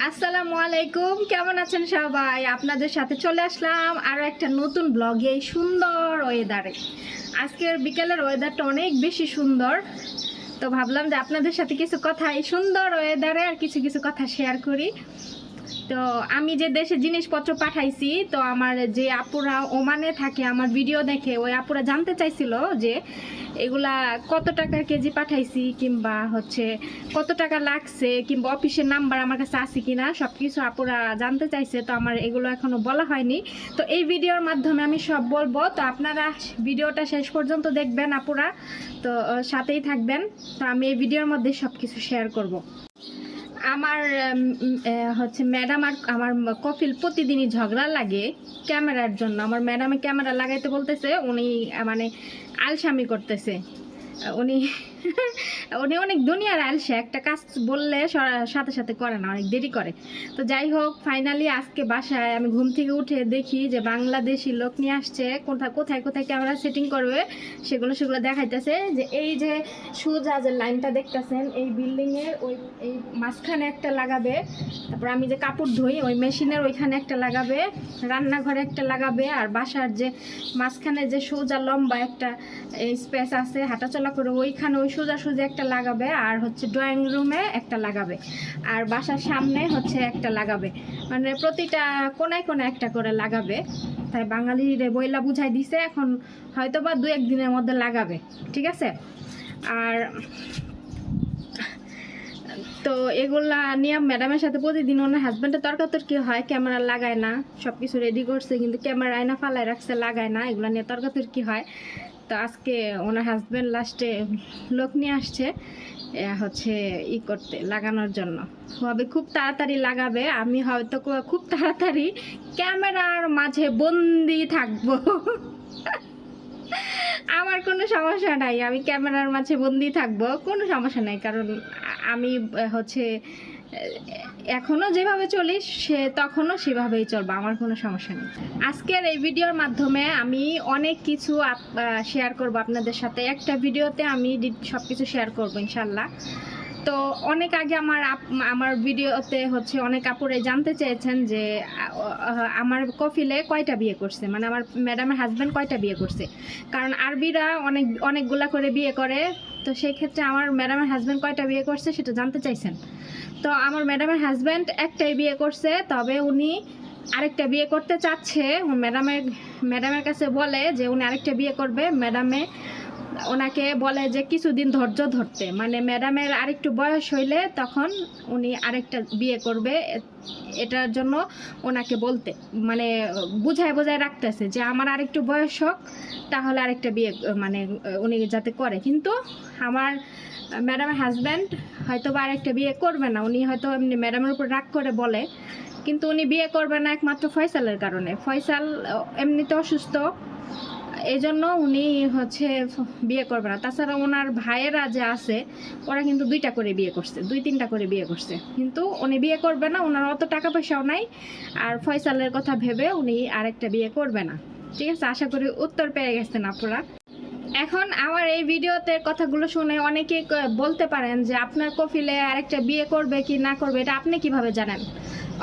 আসসালামু আলাইকুম, কেমন আছেন সবাই? আপনাদের সাথে চলে আসলাম আরও একটা নতুন ব্লগে। এই সুন্দর ওয়েদারে আজকের বিকেলের ওয়েদারটা অনেক বেশি সুন্দর, তো ভাবলাম যে আপনাদের সাথে কিছু কথা এই সুন্দর ওয়েদারে আর কিছু কিছু কথা শেয়ার করি। তো আমি যে দেশে জিনিসপত্র পাঠাইছি, তো আমার যে আপুরা ওমানে থাকে আমার ভিডিও দেখে ওই আপুরা জানতে চাইছিল যে এগুলা কত টাকার কেজি পাঠাইছি, কিংবা হচ্ছে কত টাকা লাগছে, কিংবা অফিসের নাম্বার আমার কাছে আছে কিনা, সব কিছু আপুরা জানতে চাইছে। তো আমার এগুলো এখনও বলা হয়নি, তো এই ভিডিওর মাধ্যমে আমি সব বলবো। তো আপনারা ভিডিওটা শেষ পর্যন্ত দেখবেন আপুরা, তো সাথেই থাকবেন। তো আমি এই ভিডিওর মধ্যে সব কিছু শেয়ার করব। আমার হচ্ছে ম্যাডাম আর আমার কফিল প্রতিদিনই ঝগড়া লাগে ক্যামেরার জন্য। আমার ম্যাডামে ক্যামেরা লাগাইতে বলতেছে, উনি মানে আলসামি করতেছে। উনি উনি অনেক দুনিয়ার আলসে, একটা কাজ বললে সাথে সাথে করে না, অনেক দেরি করে। তো যাই হোক, ফাইনালি আজকে বাসায় আমি ঘুম থেকে উঠে দেখি যে বাংলাদেশি লোক নিয়ে আসছে। কোথায় কোথায় কোথায় ক্যামেরা সেটিং করবে সেগুলো দেখাইতেছে। যে এই যে সোজা যে লাইনটা দেখতেছেন, এই বিল্ডিংয়ের এই মাঝখানে একটা লাগাবে, তারপর আমি যে কাপড় ধুই ওই মেশিনের ওইখানে একটা লাগাবে, রান্নাঘরে একটা লাগাবে, আর বাসার যে মাঝখানে যে সোজা লম্বা একটা স্পেস আছে হাঁটাচলা করে ওইখানে ওই সোজাসুজি একটা লাগাবে, আর হচ্ছে ড্রয়িং রুমে একটা লাগাবে, আর বাসার সামনে হচ্ছে একটা লাগাবে। মানে প্রতিটা কোনায় কোনায় একটা করে লাগাবে। তাই বাঙালিরে বইলা বুঝাই দিছে, এখন হয়তো বা 2-1 দিনের মধ্যে লাগাবে, ঠিক আছে। আর তো এগুলা নিয়ে ম্যাডামের সাথে প্রতিদিন ওনার হাজব্যান্ডের তর্কাতর্কি হয়, ক্যামেরা লাগায় না। সব কিছু রেডি করছে কিন্তু ক্যামেরা আয়না ফালায় রাখছে, লাগায় না। এগুলো নিয়ে তর্কাতর্কি হয়। তো আজকে ওনার হাজব্যান্ড লাস্টে লোক নিয়ে আসছে হচ্ছে করতে, লাগানোর জন্য। হবে খুব তাড়াতাড়ি লাগাবে, আমি হয়তো খুব তাড়াতাড়ি ক্যামেরার মাঝে বন্দি থাকবো। আমার কোনো সমস্যা নাই, আমি ক্যামেরার মাঝে বন্দি থাকবো, কোনো সমস্যা নাই। কারণ আমি হচ্ছে এখনও যেভাবে চলি তখনও সেভাবেই চলবো, আমার কোনো সমস্যা নেই। আজকের এই ভিডিওর মাধ্যমে আমি অনেক কিছু শেয়ার করব আপনাদের সাথে। একটা ভিডিওতে আমি সব কিছু শেয়ার করবো ইনশাল্লাহ। তো অনেক আগে আমার ভিডিওতে হচ্ছে অনেক আপুরে জানতে চেয়েছেন যে আমার কফিলে কয়টা বিয়ে করছে, মানে আমার ম্যাডামের হাজব্যান্ড কয়টা বিয়ে করছে। কারণ আরবিরা অনেকগুলা করে বিয়ে করে, তো সেই ক্ষেত্রে আমার ম্যাডামের হাজব্যান্ড কয়টা বিয়ে করছে সেটা জানতে চাইছেন। তো আমার ম্যাডামের হাজব্যান্ড একটাই বিয়ে করছে, তবে উনি আরেকটা বিয়ে করতে চাচ্ছে। ম্যাডামের কাছে বলে যে উনি আরেকটা বিয়ে করবে। ম্যাডামে ওনাকে বলে যে কিছুদিন ধৈর্য ধরতে, মানে ম্যাডামের আরেকটু বয়স হইলে তখন উনি আরেকটা বিয়ে করবে। এটার জন্য ওনাকে বলতে, মানে বুঝায় রাখতেছে যে আমার আরেকটু বয়স হোক, তাহলে আরেকটা বিয়ে মানে উনি যাতে করে। কিন্তু আমার ম্যাডামের হাজব্যান্ড হয়তো বা আরেকটা বিয়ে করবে না। উনি হয়তো এমনি ম্যাডামের উপর রাগ করে বলে, কিন্তু উনি বিয়ে করবে না একমাত্র ফয়সালের কারণে। ফয়সাল এমনিতে অসুস্থ, এই জন্য উনি হচ্ছে বিয়ে করবে না। তাছাড়া ওনার ভাইয়েরা যে আছে ওরা কিন্তু 2টা করে বিয়ে করছে, 2-3টা করে বিয়ে করছে, কিন্তু উনি বিয়ে করবে না। ওনার অত টাকা পয়সাও নাই, আর ফয়সালের কথা ভেবে উনি আরেকটা বিয়ে করবে না, ঠিক আছে। আশা করি উত্তর পেয়ে গেছেন আপনারা। এখন আমার এই ভিডিওতে কথাগুলো শুনে অনেকেই বলতে পারেন যে আপনার কফিলে আরেকটা বিয়ে করবে কি না করবে, এটা আপনি কিভাবে জানেন?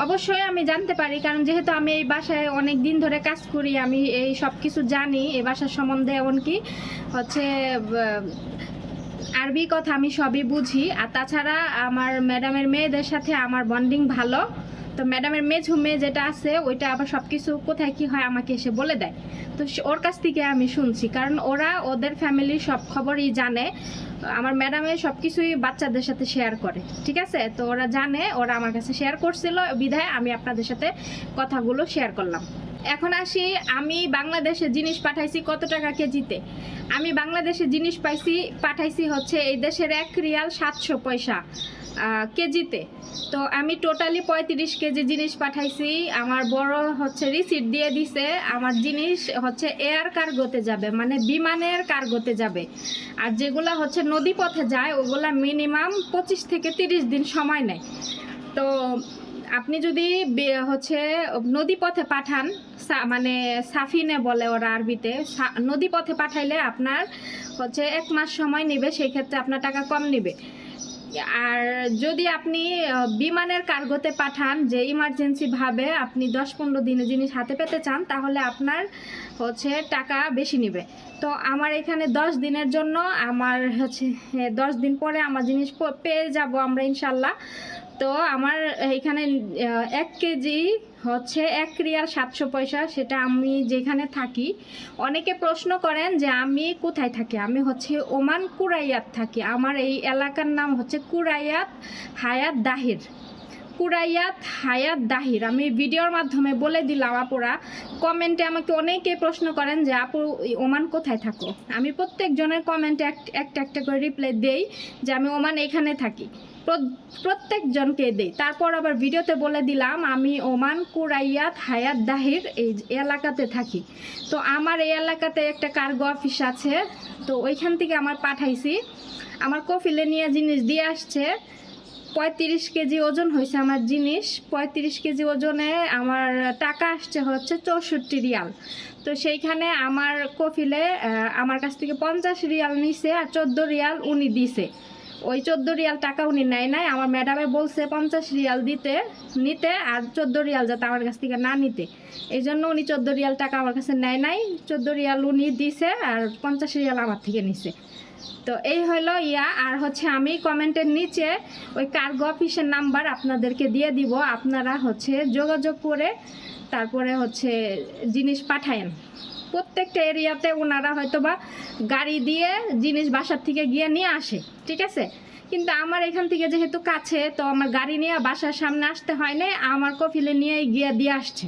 অবশ্যই আমি জানতে পারি, কারণ যেহেতু আমি এই বাসায় অনেক দিন ধরে কাজ করি, আমি এই সব কিছু জানি এই বাসার সম্বন্ধে। এমনকি হচ্ছে আরবি কথা আমি সবই বুঝি। আর তাছাড়া আমার ম্যাডামের মেয়েদের সাথে আমার বন্ডিং ভালো। তো ম্যাডামের মেয়ে যেটা আছে ওইটা আবার সব কিছু কোথায় কি হয় আমাকে এসে বলে দেয়। তো ওর কাছ থেকে আমি শুনছি, কারণ ওরা ওদের ফ্যামিলির সব খবরই জানে। আমার ম্যাডামের সব কিছুই বাচ্চাদের সাথে শেয়ার করে, ঠিক আছে। তো ওরা জানে, ওরা আমার কাছে শেয়ার করছিল, বিধায় আমি আপনাদের সাথে কথাগুলো শেয়ার করলাম। এখন আসি, আমি বাংলাদেশে জিনিস পাঠাইছি কত টাকা কেজিতে। আমি বাংলাদেশে জিনিস পাঠাইছি হচ্ছে এই দেশের 1 রিয়াল 700 পয়সা কেজিতে। তো আমি টোটালি 35 কেজি জিনিস পাঠাইছি। আমার বড় হচ্ছে রিসিট দিয়ে দিছে। আমার জিনিস হচ্ছে এয়ার কার্গোতে যাবে, মানে বিমানের কার্গোতে যাবে। আর যেগুলা হচ্ছে নদী পথে যায় ওগুলা মিনিমাম 25 থেকে 30 দিন সময় নেয়। তো আপনি যদি হচ্ছে নদী পথে পাঠান, মানে সাফিনে বলে ওরা আরবিতে, নদী পথে পাঠাইলে আপনার হচ্ছে 1 মাস সময় নেবে, সেই ক্ষেত্রে আপনার টাকা কম নেবে। আর যদি আপনি বিমানের কার্গোতে পাঠান, যে ইমার্জেন্সিভাবে আপনি 10-15 দিনে জিনিস হাতে পেতে চান, তাহলে আপনার হচ্ছে টাকা বেশি নেবে। তো আমার এখানে 10 দিনের জন্য আমার হচ্ছে 10 দিন পরে আমার জিনিস পেয়ে যাব আমরা ইনশাল্লাহ। তো আমার এখানে 1 কেজি হচ্ছে 1 রিয়াল 700 পয়সা, সেটা আমি যেখানে থাকি। অনেকে প্রশ্ন করেন যে আমি কোথায় থাকি। আমি হচ্ছে ওমান কুরাইয়াত থাকি। আমার এই এলাকার নাম হচ্ছে কুরাইয়াত হায়াত দাহির। কুরাইয়াত হায়াত দাহির আমি ভিডিওর মাধ্যমে বলে দিলাম। আপুরা কমেন্টে আমাকে অনেকে প্রশ্ন করেন যে আপু ওমান কোথায় থাকো। আমি প্রত্যেকজনের কমেন্টে একটা করে রিপ্লাই দেই যে আমি ওমান এখানে থাকি, প্রত্যেকজনকে দেই। তারপর আবার ভিডিওতে বলে দিলাম আমি ওমান কুরাইয়াত হায়াত দাহির এই এলাকাতে থাকি। তো আমার এই এলাকাতে একটা কার্গো অফিস আছে, তো ওইখান থেকে আমার পাঠাইছি। আমার কফিলে নিয়ে জিনিস দিয়ে আসছে। 35 কেজি ওজন হয়েছে আমার জিনিস। 35 কেজি ওজনে আমার টাকা আসছে হচ্ছে 64 রিয়াল। তো সেইখানে আমার কফিলে আমার কাছ থেকে 50 রিয়াল নিছে আর 14 রিয়াল উনি দিছে। ওই 14 রিয়াল টাকা উনি নেয় নাই। আমার ম্যাডামে বলছে 50 রিয়াল নিতে আর 14 রিয়াল যাতে আমার কাছ থেকে না নিতে। এই জন্য উনি 14 রিয়াল টাকা আমার কাছে নেয় নাই। 14 রিয়াল উনি দিছে আর 50 রিয়াল আমার থেকে নিছে। তো এই হলো আর হচ্ছে আমি কমেন্টের নিচে ওই কার্গো অফিসের নাম্বার আপনাদেরকে দিয়ে দিব। আপনারা হচ্ছে যোগাযোগ করে তারপরে হচ্ছে জিনিস পাঠায়েন। প্রত্যেকটা এরিয়াতে ওনারা হয়তো বা গাড়ি দিয়ে জিনিস বাসার থেকে গিয়ে নিয়ে আসে, ঠিক আছে। কিন্তু আমার এখান থেকে যেহেতু কাছে, তো আমার গাড়ি নিয়ে বাসার সামনে আসতে হয় না, আমার কফিলে নিয়ে গিয়ে দিয়ে আসছে।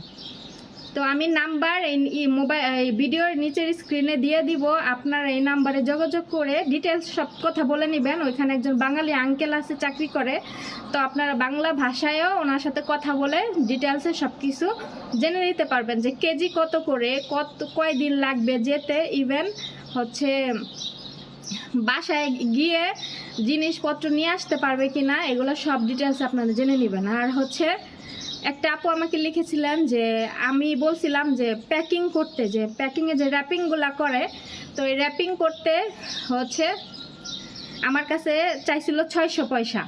তো আমি নাম্বার এই মোবাইল ভিডিওর নিচের স্ক্রিনে দিয়ে দিব। আপনারা এই নাম্বারে যোগাযোগ করে ডিটেলস সব কথা বলে নেবেন। ওইখানে একজন বাঙালি আঙ্কেল আছে, চাকরি করে। তো আপনারা বাংলা ভাষায়ও ওনার সাথে কথা বলে ডিটেলসে সব কিছু জেনে নিতে পারবেন যে কেজি কত করে, কয়দিন লাগবে যেতে, ইভেন হচ্ছে বাসায় গিয়ে জিনিসপত্র নিয়ে আসতে পারবে কিনা, এগুলো সব ডিটেলস আপনারা জেনে নেবেন। আর হচ্ছে একটা আপু আমাকে লিখেছিলেন যে আমি বলছিলাম যে প্যাকিং করতে, যে প্যাকিংয়ে যে র্যাপিংগুলো করে, তো এই র্যাপিং করতে হচ্ছে আমার কাছে চাইছিল 600 পয়সা।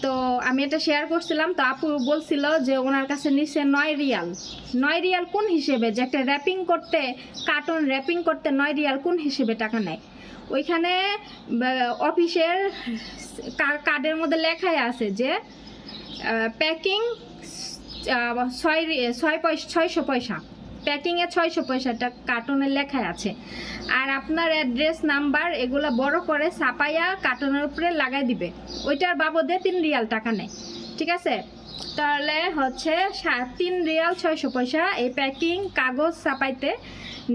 তো আমি এটা শেয়ার করছিলাম। তো আপু বলছিল যে ওনার কাছে নিচ্ছে 9 রিয়াল। 9 রিয়াল কোন হিসেবে, যে একটা র্যাপিং করতে, কার্টন র্যাপিং করতে 9 রিয়াল কোন হিসেবে টাকা নেয়? ওইখানে অফিসের কার্ডের মধ্যে লেখাই আছে যে প্যাকিং 600 পয়সা, প্যাকিংয়ে 600 পয়সাটা কার্টনে লেখা আছে। আর আপনার অ্যাড্রেস নাম্বার এগুলো বড় করে ছাপাইয়া কার্টনের উপরে লাগাই দিবে। ওইটার বাবদে 3 রিয়াল টাকা নেয়, ঠিক আছে। তাহলে হচ্ছে 3 রিয়াল 600 পয়সা এই প্যাকিং কাগজ ছাপাইতে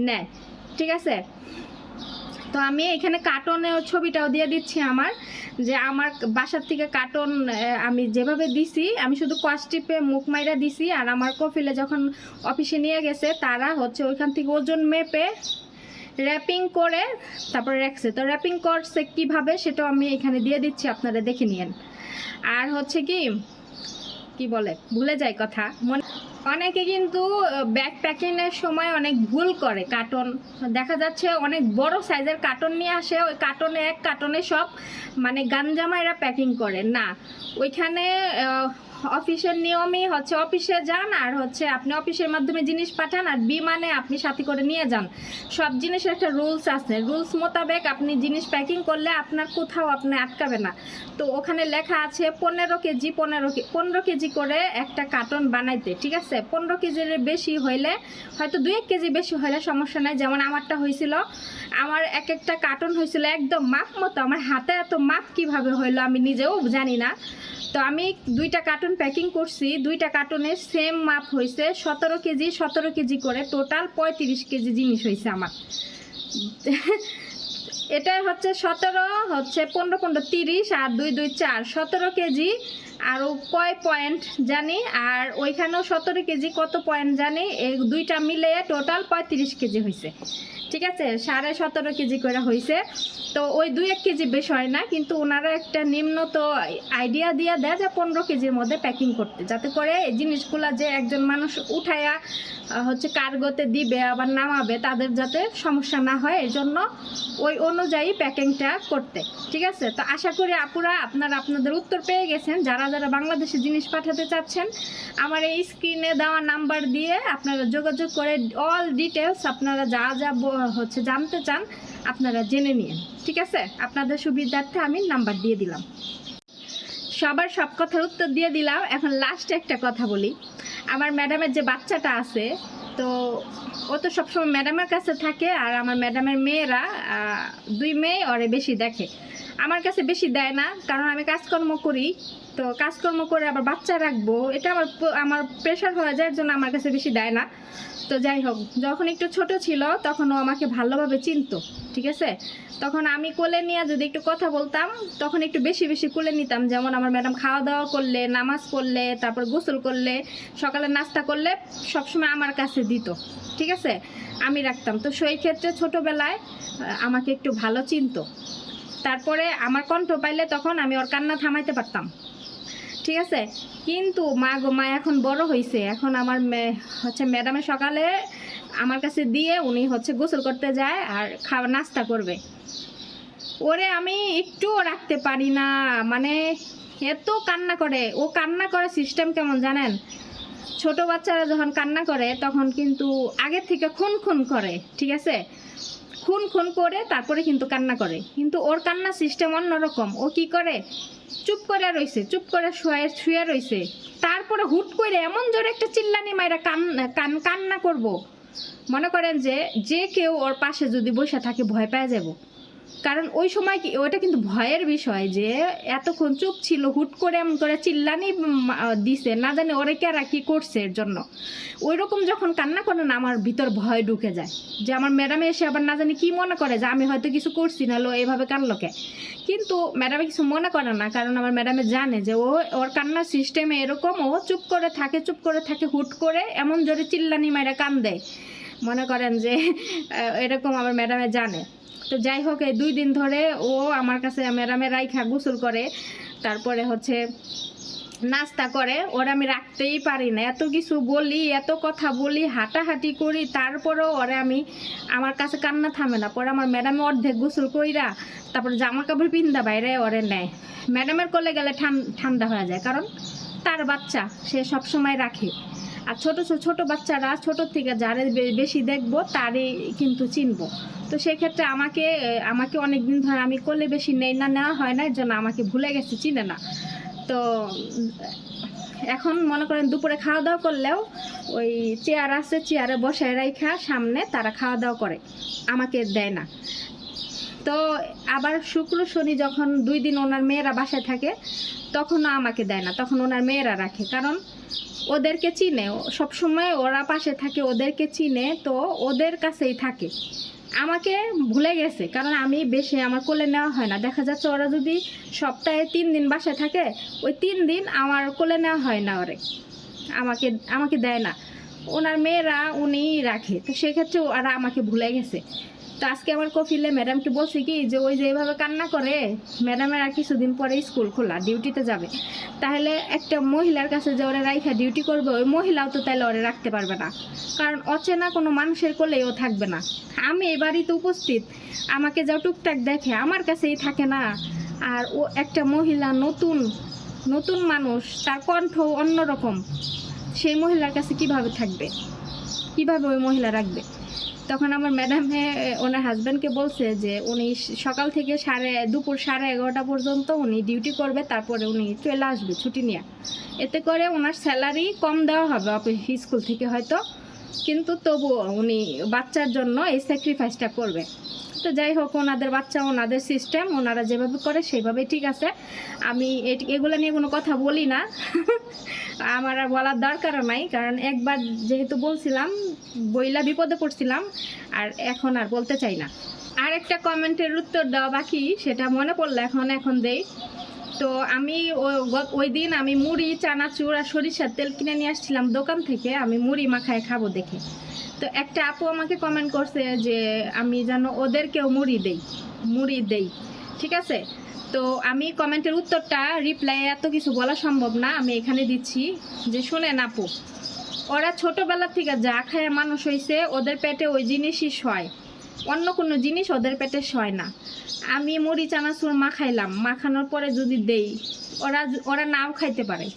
নেয়, ঠিক আছে। তো আমি এখানে কার্টনের ছবিটাও দিয়ে দিচ্ছি আমার, যে আমার বাসার থেকে কার্টন আমি যেভাবে দিছি, আমি শুধু কস্টিপে মুখ মাইরা দিছি। আর আমার কফিলে যখন অফিসে নিয়ে গেছে তারা হচ্ছে ওইখান থেকে ওজন মেপে র্যাপিং করে তারপরে রাখছে। তো র্যাপিং করছে কীভাবে সেটাও আমি এখানে দিয়ে দিচ্ছি, আপনারা দেখে নিয়েন। আর হচ্ছে কি বলে, ভুলে যায় কথা। অনেকে কিন্তু ব্যাগ প্যাকিংয়ের সময় অনেক ভুল করে। কার্টন দেখা যাচ্ছে অনেক বড় সাইজের কার্টন নিয়ে আসে, ওই কার্টনে এক কার্টনে সব মানে গাঞ্জামা এরা প্যাকিং করে না। ওইখানে অফিসের নিয়মই হচ্ছে অফিসে যান আর হচ্ছে আপনি অফিসের মাধ্যমে জিনিস পাঠান, আর বিমানে আপনি সাথে করে নিয়ে যান। সব জিনিসের একটা রুলস আছে, রুলস মোতাবেক আপনি জিনিস প্যাকিং করলে আপনার কোথাও আপনি আটকাবে না। তো ওখানে লেখা আছে 15 কেজি করে একটা কার্টন বানাইতে, ঠিক আছে। 15 কেজির বেশি হইলে হয়তো 2-1 কেজি বেশি হইলে সমস্যা নাই। যেমন আমারটা হয়েছিল, আমার একটা কার্টন হয়েছিল একদম মাপ মতো। আমার হাতে এত মাপ কিভাবে হইলো আমি নিজেও জানি না। তো আমি 2টা কার্টন প্যাকিং করছি, 2টা কার্টনের সেম মাপ হয়েছে 17 কেজি করে, টোটাল 35 কেজি জিনিস হয়েছে আমার। এটা হচ্ছে 17 হচ্ছে 15 30 আর 2 2 4 17 কেজি আরও কয় পয়েন্ট জানি, আর ওইখানেও 17 কেজি কত পয়েন্ট জানি, এই দুইটা মিলে টোটাল 35 কেজি হয়েছে। ঠিক আছে, 17.5 কেজি করে হয়েছে। তো ওই 2-1 কেজি বেশি হয় না, কিন্তু ওনারা একটা নিম্ন তো আইডিয়া দিয়ে দেয় যে 15 কেজির মধ্যে প্যাকিং করতে, যাতে করে এই জিনিসগুলো যে একজন মানুষ উঠাইয়া হচ্ছে কার্গোতে দিবে আবার নামাবে, তাদের যাতে সমস্যা না হয়, এই জন্য ওই অনুযায়ী প্যাকিংটা করতে। ঠিক আছে, তো আশা করি আপুরা আপনারা আপনাদের উত্তর পেয়ে গেছেন। যারা যারা বাংলাদেশে জিনিস পাঠাতে চাচ্ছেন, আমার এই স্ক্রিনে দেওয়া নাম্বার দিয়ে আপনারা যোগাযোগ করে অল ডিটেলস আপনারা যা যা হচ্ছে জানতে চান আপনারা জেনে নিন। ঠিক আছে, আপনাদের সুবিধার্থে আমি নাম্বার দিয়ে দিলাম। সবার সব কথার উত্তর দিয়ে দিলাম। এখন লাস্টে একটা কথা বলি। আমার ম্যাডামের যে বাচ্চাটা আছে, তো ও তো সবসময় ম্যাডামের কাছে থাকে, আর আমার ম্যাডামের মেয়েরা 2 মেয়ে ওরে বেশি দেখে। আমার কাছে বেশি দেয় না, কারণ আমি কাজকর্ম করি, তো কাজকর্ম করে আবার বাচ্চা রাখবো, এটা আমার প্রেশার হয়ে যায়, এর জন্য আমার কাছে বেশি দেয় না। তো যাই হোক, যখন একটু ছোট ছিল তখন ও আমাকে ভালোভাবে চিনতো। ঠিক আছে, তখন আমি কোলে নিয়ে যদি একটু কথা বলতাম, তখন একটু বেশি বেশি কোলে নিতাম। যেমন আমার ম্যাডাম খাওয়া দাওয়া করলে, নামাজ পড়লে, তারপর গোসল করলে, সকালে নাস্তা করলে সবসময় আমার কাছে দিত। ঠিক আছে, আমি রাখতাম। তো সেই ক্ষেত্রে ছোটোবেলায় আমাকে একটু ভালো চিনতো। তারপরে আমার কণ্ঠ পাইলে তখন আমি ওর কান্না থামাইতে পারতাম। ঠিক আছে, কিন্তু মা গো মা এখন বড় হয়েছে, এখন আমার হচ্ছে ম্যাডামের সকালে আমার কাছে দিয়ে উনি হচ্ছে গোসল করতে যায় আর খাওয়া নাস্তা করবে। ওরে আমি একটুও রাখতে পারি না, মানে এত কান্না করে। ও কান্না করে সিস্টেম কেমন জানেন? ছোট বাচ্চারা যখন কান্না করে তখন কিন্তু আগের থেকে খুন খুন করে। ঠিক আছে, খুন খুন করে তারপরে কিন্তু কান্না করে, কিন্তু ওর কান্না সিস্টেম অন্যরকম। ও কি করে, চুপ করে রইছে, চুপ করে শুয়ে রইছে, তারপরে হুট করে এমন জোরে একটা চিল্লানি মাইরা কান্না করব, মনে করেন যে কেউ ওর পাশে যদি বসে থাকে ভয় পেয়ে যাব। কারণ ওই সময় কি ওটা কিন্তু ভয়ের বিষয়, যে এতক্ষণ চুপ ছিল, হুট করে এমন করে চিল্লানি দিছে, না জানি ওরে কেরা কি করছে এর জন্য। ওই রকম যখন কান্না করে না, আমার ভিতর ভয় ঢুকে যায় যে আমার ম্যাডামে এসে আবার না জানি কি মনে করে, যে আমি হয়তো কিছু করছি, না লো এভাবে কানলোকে। কিন্তু ম্যাডামে কিছু মনে করে না, কারণ আমার ম্যাডামে জানে যে ওর কান্নার সিস্টেমে এরকম, ও চুপ করে থাকে, হুট করে এমন জোরে চিল্লানি মাইরা কান দেয়, মনে করেন যে এরকম আমার ম্যাডামে জানে। তো যাই হোক, এই 2 দিন ধরে ও আমার কাছে ম্যাডামের রাইখা গোসল করে, তারপরে হচ্ছে নাস্তা করে। ওরা আমি রাখতেই পারি না, এত কিছু বলি, এত কথা বলি, হাঁটাহাঁটি করি, তারপরেও ওরে আমি, আমার কাছে কান্না থামে না। পরে আমার ম্যাডামে অর্ধেক গোসল কইরা তারপরে জামা কাপড় পিন্দা বাইরে ওরে নেয়। ম্যাডামের কোলে গেলে ঠান্ডা হয়ে যায়, কারণ তার বাচ্চা সে সব সময় রাখে। আর ছোট বাচ্চারা ছোট থেকে যারে বেশি দেখবো তারই কিন্তু চিনবো। তো সেক্ষেত্রে আমাকে অনেক দিন ধরে আমি কোলে বেশি নেওয়া হয় না, এর জন্য আমাকে ভুলে গেছে, চিনে না। তো এখন মনে করেন দুপুরে খাওয়া দাওয়া করলেও ওই চেয়ার আছে, চেয়ারে বসায় রাইখা সামনে তারা খাওয়া দাওয়া করে, আমাকে দেয় না। তো আবার শুক্র শনি যখন 2 দিন ওনার মেয়েরা বাসায় থাকে, তখনও আমাকে দেয় না, তখন ওনার মেয়েরা রাখে, কারণ ওদেরকে চিনে, সবসময় ওরা পাশে থাকে, ওদেরকে চিনে, তো ওদের কাছেই থাকে। আমাকে ভুলে গেছে, কারণ আমি বেশি আমার কোলে নেওয়া হয় না। দেখা যাচ্ছে ওরা যদি সপ্তাহে 3 দিন বাসায় থাকে, ওই 3 দিন আমার কোলে নেওয়া হয় না, ওরে আমাকে দেয় না। ওনার মেয়েরা উনি রাখে, তো সেক্ষেত্রে ওরা আমাকে ভুলে গেছে। তো আজকে আমার কফিলে ম্যাডামকে বলছি কি, যে ওই যে এইভাবে কান্না করে, ম্যাডামের আর কিছুদিন পরে স্কুল খোলা, ডিউটিতে যাবে, তাহলে একটা মহিলার কাছে যে ওরা রাইখা ডিউটি করবে, ওই মহিলাও তো তাহলে ওরা রাখতে পারবে না, কারণ অচেনা কোনো মানুষের কোলেও থাকবে না। আমি এই বাড়িতে উপস্থিত, আমাকে যা টুকটাক দেখে আমার কাছেই থাকে না, আর ও একটা মহিলা, নতুন মানুষ, তার কণ্ঠ অন্যরকম, সেই মহিলার কাছে কিভাবে থাকবে, কিভাবে ওই মহিলা রাখবে? তখন আমার ম্যাডামে ওনার হাজব্যান্ডকে বলছে যে উনি সকাল থেকে দুপুর 11:30 পর্যন্ত উনি ডিউটি করবে, তারপরে উনি চলে আসবে ছুটি নিয়ে। এতে করে ওনার স্যালারি কম দেওয়া হবে অফিস স্কুল থেকে হয়তো, কিন্তু তবুও উনি বাচ্চার জন্য এই স্যাক্রিফাইসটা করবে। তো যাই হোক, ওনাদের বাচ্চা, ওনাদের সিস্টেম, ওনারা যেভাবে করে সেইভাবেই ঠিক আছে। আমি এগুলো নিয়ে কোনো কথা বলি না আমার আর বলার দরকারও নাই, কারণ একবার যেহেতু বলছিলাম, বইলা বিপদে পড়ছিলাম, আর এখন আর বলতে চাই না। আর একটা কমেন্টের উত্তর দেওয়া বাকি, সেটা মনে পড়লো এখন দেই। তো আমি ওই দিন আমি মুড়ি চানাচুর আর সরিষার তেল কিনে নিয়ে আসছিলাম দোকান থেকে, আমি মুড়ি মাখায় খাবো দেখে। তো একটা আপু আমাকে কমেন্ট করছে যে আমি যেন ওদেরকেও মুড়ি দেই, ঠিক আছে। তো আমি কমেন্টের উত্তরটা রিপ্লাই এত কিছু বলা সম্ভব না, আমি এখানে দিচ্ছি যে শুনেন আপু, ওরা ছোটোবেলা থেকে যা খায় মানুষ হয়েছে, ওদের পেটে ওই জিনিসই সয়, অন্য কোনো জিনিস ওদের পেটে সয় না। আমি মুড়ি চানাচুর মাখাইলাম, মাখানোর পরে যদি দেই, ওরা নাও খাইতে পারে।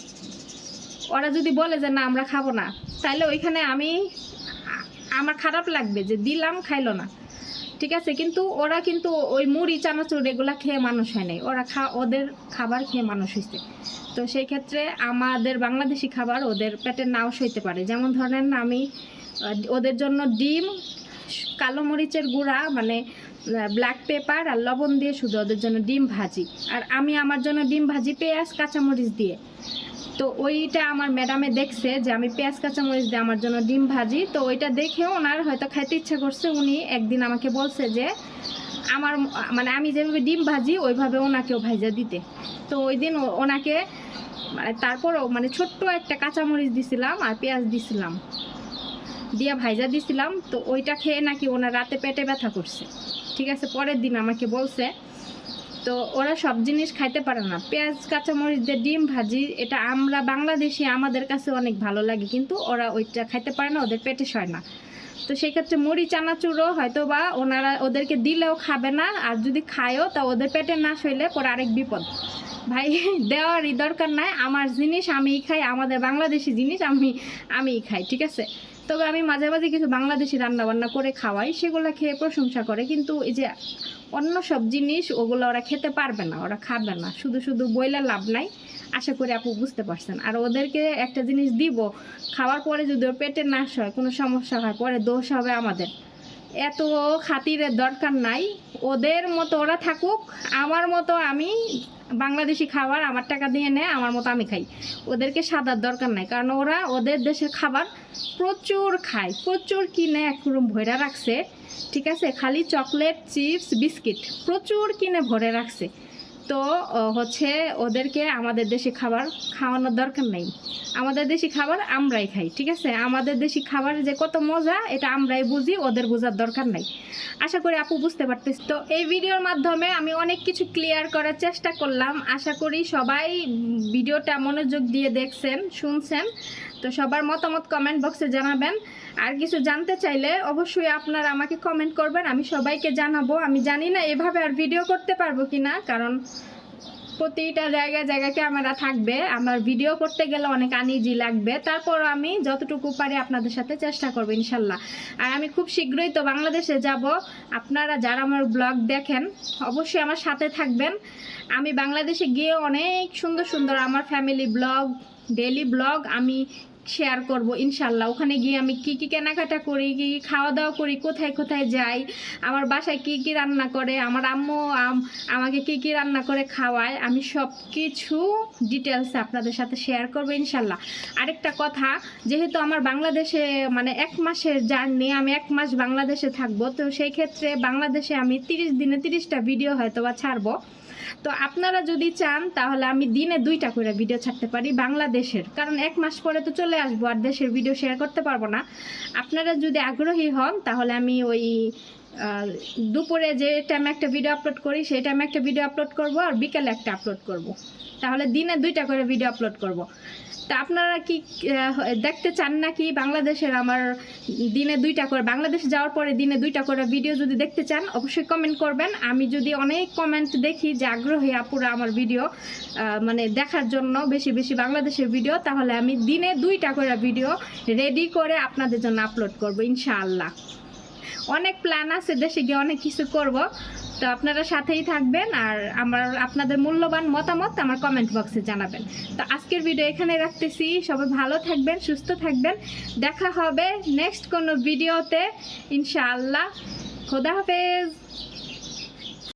ওরা যদি বলে যে না আমরা খাবো না, তাহলে ওইখানে আমার খারাপ লাগবে যে দিলাম খাইলো না, ঠিক আছে। কিন্তু ওরা কিন্তু ওই মুড়ি চানাচুর এগুলা খেয়ে মানুষ হয় নাই, ওদের খাবার খেয়ে মানুষ হয়েছে। তো সেই ক্ষেত্রে আমাদের বাংলাদেশি খাবার ওদের পেটে নাও সইতে পারে। যেমন ধরেন আমি ওদের জন্য ডিম, কালো মরিচের গুঁড়া মানে ব্ল্যাক পেপার আর লবণ দিয়ে শুধু ওদের জন্য ডিম ভাজি, আর আমি আমার জন্য ডিম ভাজি পেঁয়াজ কাঁচামরিচ দিয়ে। তো ওইটা আমার ম্যাডামে দেখছে যে আমি পেঁয়াজ কাঁচামরিচ দিয়ে আমার জন্য ডিম ভাজি, তো ওইটা দেখে ওনার হয়তো খাইতে ইচ্ছা করছে। উনি একদিন আমাকে বলছে যে আমার মানে আমি যেভাবে ডিম ভাজি ওইভাবে ওনাকেও ভাইজা দিতে। তো ওই দিন ওনাকে তারপরও মানে ছোট্ট একটা কাঁচামরিচ দিছিলাম আর পেঁয়াজ দিছিলাম, দিয়া ভাইজা দিছিলাম। তো ওইটা খেয়ে নাকি ওনার রাতে পেটে ব্যথা করছে, ঠিক আছে। পরের দিন আমাকে বলছে। তো ওরা সব জিনিস খাইতে পারে না। পেঁয়াজ কাঁচামরিচ দিয়ে ডিম ভাজি এটা আমরা বাংলাদেশি, আমাদের কাছে অনেক ভালো লাগে, কিন্তু ওরা ওইটা খাইতে পারে না, ওদের পেটে সয় না। তো সেই ক্ষেত্রে মুড়ি চানাচুরও হয়তো বা ওদেরকে দিলেও খাবে না, আর যদি খায়ও তা ওদের পেটে না সইলে পরে আরেক বিপদ। ভাই দেওয়ারই দরকার নাই, আমার জিনিস আমিই খাই, আমাদের বাংলাদেশি জিনিস আমিই খাই, ঠিক আছে। তবে আমি মাঝে মাঝে কিছু বাংলাদেশি রান্নাবান্না করে খাওয়াই, সেগুলো খেয়ে প্রশংসা করে। কিন্তু এই যে অন্য সব জিনিস ওগুলো ওরা খেতে পারবে না, ওরা খাবে না, শুধু শুধু বইলে লাভ নাই। আশা করি আপু বুঝতে পারছেন। আর ওদেরকে একটা জিনিস দিব, খাওয়ার পরে যদি ওর পেটে না হয়, কোনো সমস্যা হয়, পরে দোষ হবে আমাদের। এত খাতিরের দরকার নাই, ওদের মতো ওরা থাকুক, আমার মতো আমি বাংলাদেশি খাবার আমার টাকা দিয়ে নেয়, আমার মতো আমি খাই। ওদেরকে সাদার দরকার নাই, কারণ ওরা ওদের দেশের খাবার প্রচুর খায়, প্রচুর কিনে একরকম ভরে রাখছে, ঠিক আছে। খালি চকলেট, চিপস, বিস্কিট প্রচুর কিনে ভরে রাখছে। তো হচ্ছে ওদেরকে আমাদের দেশি খাবার খাওয়ানোর দরকার নেই। আমাদের দেশি খাবার আমরাই খাই, ঠিক আছে। আমাদের দেশি খাবার যে কত মজা এটা আমরাই বুঝি, ওদের বোঝার দরকার নাই। আশা করি আপু বুঝতে পারতেছি। তো এই ভিডিওর মাধ্যমে আমি অনেক কিছু ক্লিয়ার করার চেষ্টা করলাম। আশা করি সবাই ভিডিওটা মনোযোগ দিয়ে দেখছেন, শুনছেন। তো সবার মতামত কমেন্ট বক্সে জানাবেন। আর কিছু জানতে চাইলে অবশ্যই আপনারা আমাকে কমেন্ট করবেন, আমি সবাইকে জানাবো। আমি জানি না এভাবে আর ভিডিও করতে পারবো কিনা, কারণ প্রতিটা জায়গায় ক্যামেরা থাকবে, আমার ভিডিও করতে গেলে অনেক আনইজি লাগবে। তারপরও আমি যতটুকু পারি আপনাদের সাথে চেষ্টা করবো ইনশাল্লাহ। আর আমি খুব শীঘ্রই তো বাংলাদেশে যাব। আপনারা যারা আমার ব্লগ দেখেন অবশ্যই আমার সাথে থাকবেন। আমি বাংলাদেশে গিয়ে অনেক সুন্দর সুন্দর আমার ফ্যামিলি ব্লগ, ডেইলি ব্লগ আমি শেয়ার করব ইনশাল্লাহ। ওখানে গিয়ে আমি কি কি কেনাকাটা করি, কি কি খাওয়া দাওয়া করি, কোথায় কোথায় যাই, আমার বাসায় কি কি রান্না করে, আমার আম্মু আমাকে কি কি রান্না করে খাওয়ায়, আমি সব কিছু ডিটেলসে আপনাদের সাথে শেয়ার করবো ইনশাল্লাহ। আরেকটা কথা, যেহেতু আমার বাংলাদেশে মানে 1 মাসের জার্নি, আমি 1 মাস বাংলাদেশে থাকবো, তো সেই ক্ষেত্রে বাংলাদেশে আমি 30 দিনে 30টা ভিডিও হয়তো বা ছাড়বো। তো আপনারা যদি চান তাহলে আমি দিনে 2টা করে ভিডিও ছাড়তে পারি বাংলাদেশের, কারণ 1 মাস পরে তো চলে আসবো, আর দেশের ভিডিও শেয়ার করতে পারবো না। আপনারা যদি আগ্রহী হন তাহলে আমি ওই দুপুরে যে টাইমে একটা ভিডিও আপলোড করি সেই টাইমে একটা ভিডিও আপলোড করব, আর বিকেলে একটা আপলোড করব। তাহলে দিনে 2টা করে ভিডিও আপলোড করব। তা আপনারা কি দেখতে চান নাকি বাংলাদেশের আমার দিনে 2টা করে, বাংলাদেশ যাওয়ার পরে দিনে 2টা করে ভিডিও যদি দেখতে চান অবশ্যই কমেন্ট করবেন। আমি যদি অনেক কমেন্ট দেখি যে আগ্রহী আপুরা আমার ভিডিও মানে দেখার জন্য বেশি বেশি বাংলাদেশের ভিডিও, তাহলে আমি দিনে 2টা করে ভিডিও রেডি করে আপনাদের জন্য আপলোড করব ইনশাআল্লাহ। অনেক প্ল্যান আছে, দেশে গিয়ে অনেক কিছু করব। তো আপনারা সাথেই থাকবেন, আর আপনাদের মূল্যবান মতামত আমার কমেন্ট বক্সে জানাবেন। তো আজকের ভিডিও এখানে রাখতেছি। সবাই ভালো থাকবেন, সুস্থ থাকবেন। দেখা হবে নেক্সট কোনো ভিডিওতে ইনশাআল্লাহ। খোদা হাফেজ।